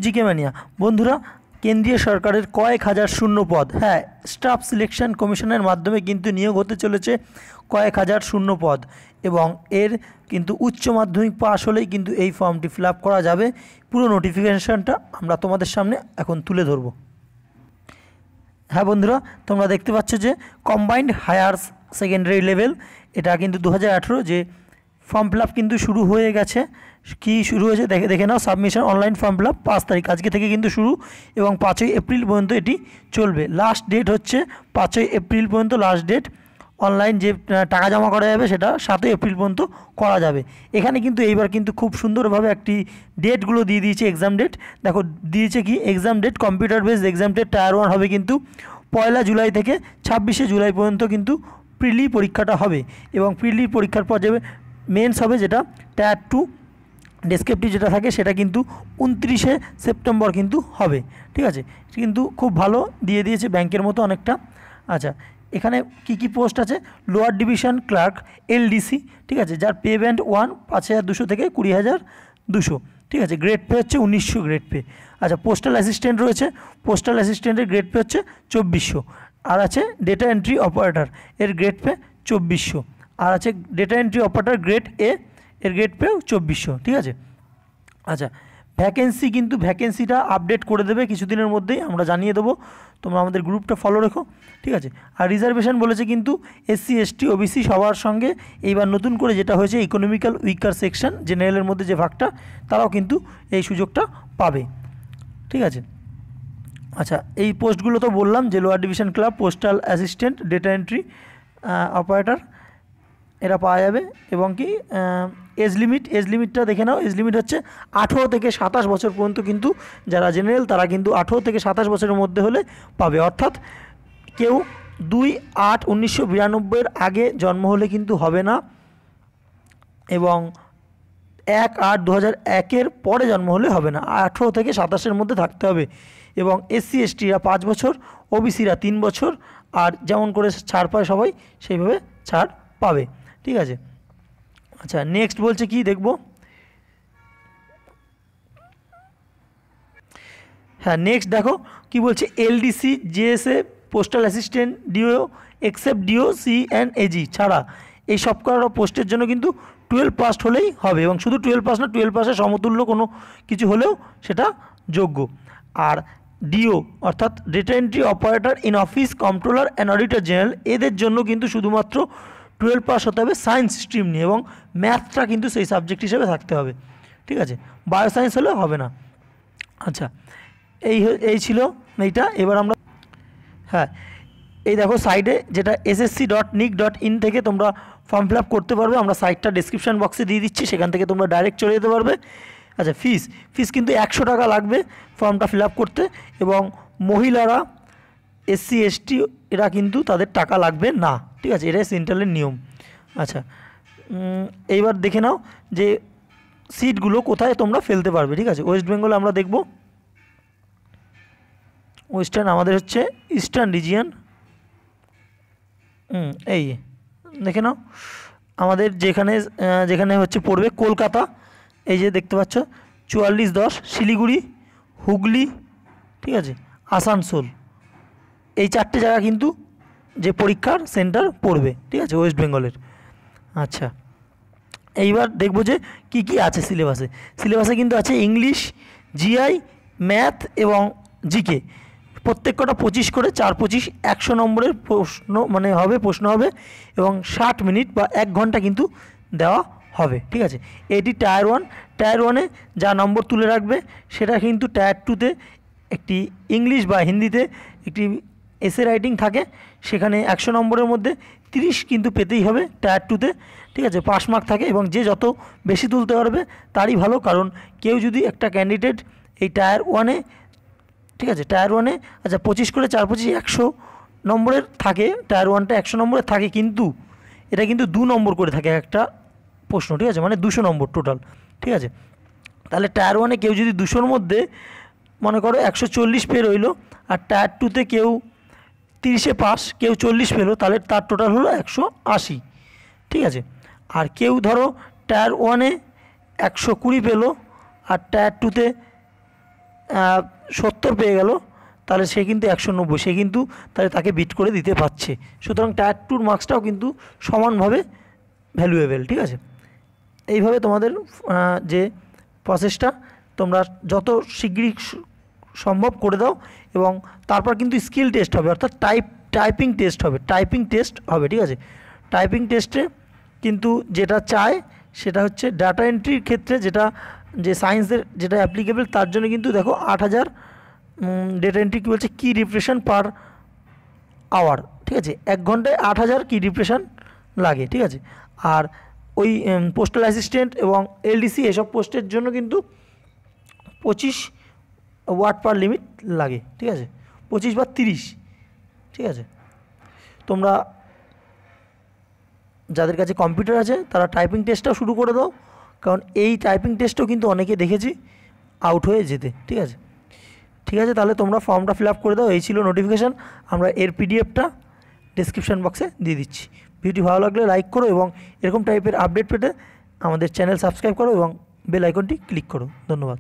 GK mania. বন্ধুরা, কেন্দ্রীয় সরকারের কয়েক হাজার শূন্য পদ, হ্যাঁ, স্টাফ সিলেকশন কমিশনের মাধ্যমে কিন্তু নিয়োগ হতে চলেছে কয়েক হাজার শূন্য পদ, এবং এর কিন্তু উচ্চ মাধ্যমিক পাশ হলেই কিন্তু এই ফর্মটি ফিল আপ করা যাবে। পুরো নোটিফিকেশানটা আমরা তোমাদের সামনে এখন তুলে ধরব। হ্যাঁ বন্ধুরা, তোমরা দেখতে পাচ্ছ যে কম্বাইন্ড হায়ার সেকেন্ডারি লেভেল, এটা কিন্তু 2018 যে ফর্ম ফিল আপ কিন্তু শুরু হয়ে গেছে। কি শুরু হয়েছে দেখে নাও। Submission online form fill up 5 তারিখ, আজকে থেকে কিন্তু শুরু, এবং 5ই এপ্রিল পর্যন্ত এটি চলবে। লাস্ট ডেট হচ্ছে 5ই এপ্রিল পর্যন্ত লাস্ট ডেট। অনলাইন যে টাকা জমা করা যাবে সেটা 7ই এপ্রিল পর্যন্ত করা যাবে। এখানে কিন্তু এইবার কিন্তু খুব সুন্দরভাবে একটি ডেটগুলো দিয়ে দিয়েছে। এক্সাম ডেট দেখো দিয়েছে, কি exam date, computer based exam date tier 1 হবে কিন্তু 1 জুলাই থেকে 26শে জুলাই পর্যন্ত কিন্তু প্রিলি পরীক্ষাটা হবে, এবং প্রিলি পরীক্ষার পর যাবে মেন্স হবে, যেটা টায়ার 2 ডেসক্রিপটিভ যেটা থাকে সেটা কিন্তু 29শে সেপ্টেম্বর কিন্তু হবে। ঠিক আছে, কিন্তু খুব ভালো দিয়ে দিয়েছে, ব্যাংকের মতো অনেকটা। আচ্ছা, এখানে কি পোস্ট আছে? লোয়ার ডিভিশন ক্লার্ক এলডিসি, ঠিক আছে, যার পে ব্যান্ড 1 5,200 থেকে 20,200, ঠিক আছে। গ্রেড পে হচ্ছে 1900 গ্রেড পে। আচ্ছা, পোস্টাল অ্যাসিস্ট্যান্ট রয়েছে, পোস্টাল অ্যাসিস্ট্যান্টের গ্রেড পে হচ্ছে 2400। আর আছে ডেটা এন্ট্রি অপারেটর, এর গ্রেড পে 2400। আর আছে data entry operator grade A, এর গ্রেড পে 2400, ঠিক আছে। আচ্ছা, ভ্যাকেন্সি কিন্তু ভ্যাকেন্সিটা আপডেট করে দেবে কিছুদিনের মধ্যেই, আমরা জানিয়ে দেবো, তোমরা আমাদের গ্রুপটা ফলো রেখো, ঠিক আছে। আর রিজার্ভেশন বলেছে কিন্তু এসসি এসটি ওবিসি সবার সঙ্গে এইবার নতুন করে যেটা হয়েছে, ইকোনমিক্যাল উইকার সেকশন জেনারেলের মধ্যে যে ভাগটা, তারাও কিন্তু এই সুযোগটা পাবে, ঠিক আছে। আচ্ছা, এই পোস্টগুলো তো বললাম যে lower division club, postal assistant, data entry operator, এরা পাওয়া যাবে। এবং কি এজ লিমিটটা দেখে নাও। এজ লিমিট হচ্ছে 18 থেকে 27 বছর পর্যন্ত, কিন্তু যারা জেনারেল তারা কিন্তু 18 থেকে 27 বছরের মধ্যে হলে পাবে। অর্থাৎ কেউ 2/8/1992 আগে জন্ম হলে কিন্তু হবে না, এবং 1/8/2001 পরে জন্ম হলে হবে না। 18 থেকে 27-এর মধ্যে থাকতে হবে। এবং এসসি এসটিরা 5 বছর, ওবিসিরা 3 বছর, আর যেমন করে ছাড় পায় সবাই সেইভাবে ছাড় পাবে, ঠিক আছে। আচ্ছা, নেক্সট বলছে কি দেখব। হ্যাঁ, নেক্সট দেখো কি বলছে। LDC, JSA, postal assistant, DEO except DEO C and AG ছাড়া এই সব করা পোস্টের জন্য কিন্তু 12 পাস হলেই হবে, এবং শুধু 12 পাস না, 12 পাসের সমতুল্য কোনো কিছু হলেও সেটা যোগ্য। আর ডিও অর্থাৎ data entry operator in office, controller and auditor general, এদের জন্য কিন্তু শুধুমাত্র 12 পাস হতে হবে সায়েন্স স্ট্রিম নিয়ে, এবং ম্যাথটা কিন্তু সেই সাবজেক্ট হিসেবে থাকতে হবে, ঠিক আছে। বায়োসায়েন্স হলে হবে না। আচ্ছা, এই ছিল এইটা। এবার আমরা, হ্যাঁ, এই দেখো সাইডে যেটা ssc.nic.in থেকে তোমরা ফর্ম ফিল আপ করতে পারবে। আমরা সাইটটা ডিসক্রিপশান বক্সে দিয়ে দিচ্ছি, সেখান থেকে তোমরা ডাইরেক্ট চলে যেতে পারবে। আচ্ছা, ফিস কিন্তু 100 টাকা লাগবে ফর্মটা ফিল আপ করতে, এবং মহিলারা, এসসি এসটি এরা কিন্তু তাদের টাকা লাগবে না, ঠিক আছে, এটাই সেন্ট্রালের নিয়ম। আচ্ছা, এইবার দেখে নাও যে সিটগুলো কোথায় তোমরা ফেলতে পারবে, ঠিক আছে। ওয়েস্ট বেঙ্গলে আমরা দেখব। ওয়েস্টার্ন আমাদের হচ্ছে ইস্টার্ন রিজিয়ন। এই দেখে নাও আমাদের যেখানে হচ্ছে পড়বে কলকাতা, এই যে দেখতে পাচ্ছ 4410, শিলিগুড়ি, হুগলি, ঠিক আছে, আসানসোল, এই 4টে জায়গা কিন্তু যে পরীক্ষার সেন্টার পড়বে, ঠিক আছে, ওয়েস্ট বেঙ্গলের। আচ্ছা, এইবার দেখব যে কি আছে সিলেবাসে কিন্তু আছে ইংলিশ, জিআই, ম্যাথ এবং জিকে। প্রত্যেক কটা 25 করে, 4-25 100 নম্বরের প্রশ্ন হবে, এবং 60 মিনিট বা 1 ঘন্টা কিন্তু দেওয়া হবে, ঠিক আছে। এটি টায়ার 1। টায়ার 1-এ যা নম্বর তুলে রাখবে সেটা কিন্তু টায়ার 2-তে একটি ইংলিশ বা হিন্দিতে একটি এসে রাইটিং থাকে, সেখানে 100 নম্বরের মধ্যে 30 কিন্তু পেতেই হবে টায়ার 2-তে, ঠিক আছে। পাস মার্ক থাকে, এবং যে যত বেশি তুলতে পারবে তারই ভালো। কারণ কেউ যদি একটা ক্যান্ডিডেট এই টায়ার 1-এ, ঠিক আছে, টায়ার 1-এ, আচ্ছা 25 করে, 4-25 100 নম্বরের থাকে, টায়ার 1টা 100 নম্বরের থাকে, কিন্তু এটা কিন্তু 2 নম্বর করে থাকে একটা প্রশ্ন, ঠিক আছে, মানে 200 নম্বর টোটাল, ঠিক আছে। তাহলে টায়ার 1-এ কেউ যদি 200-র মধ্যে মনে করো 140 পেয়ে রইলো, আর টায়ার 2-তে কেউ 30-এ পাস, কেউ 40 পেলো, তাহলে তার টোটাল হলো 180, ঠিক আছে। আর কেউ ধরো টায়ার 1-এ 120 পেলো, আর টায়ার 2-তে 70 পেয়ে গেল, তাহলে সে কিন্তু 190, সে কিন্তু তাহলে তাকে বিট করে দিতে পারছে। সুতরাং টায়ার 2 মার্কসটাও কিন্তু সমানভাবে ভ্যালুয়েবল, ঠিক আছে। এইভাবে তোমাদের যে প্রসেসটা তোমরা যত শীঘ্রই সম্ভব করে দাও, এবং তারপর কিন্তু স্কিল টেস্ট হবে, অর্থাৎ টাইপিং টেস্ট হবে, ঠিক আছে। টাইপিং টেস্টে কিন্তু যেটা চায় সেটা হচ্ছে ডাটা এন্ট্রির ক্ষেত্রে, যে সায়েন্সের যেটা অ্যাপ্লিকেবল, তার জন্য কিন্তু দেখো 8000 ডেটা এন্ট্রি কী বলছে, কি রিপ্রেশন পার আওয়ার, ঠিক আছে। 1 ঘন্টায় 8000 কি রিপ্রেশন লাগে, ঠিক আছে। আর ওই পোস্টাল অ্যাসিস্ট্যান্ট এবং এলডিসি এসব পোস্টের জন্য কিন্তু 25 ওয়াট পার লিমিট লাগে, ঠিক আছে, 25 বা 30, ঠিক আছে। তোমরা যাদের কাছে কম্পিউটার আছে তারা টাইপিং টেস্টটাও শুরু করে দাও, কারণ এই টাইপিং টেস্টও কিন্তু অনেকে দেখেছি আউট হয়ে যেতে, ঠিক আছে। ঠিক আছে, তাহলে তোমরা ফর্মটা ফিল আপ করে দাও। এই ছিল নোটিফিকেশান, আমরা এর পিডিএফটা ডিসক্রিপশান বক্সে দিয়ে দিচ্ছি। ভিডিওটি ভালো লাগলে লাইক করো, এবং এরকম টাইপের আপডেট পেতে আমাদের চ্যানেল সাবস্ক্রাইব করো এবং বেল আইকনটি ক্লিক করো। ধন্যবাদ।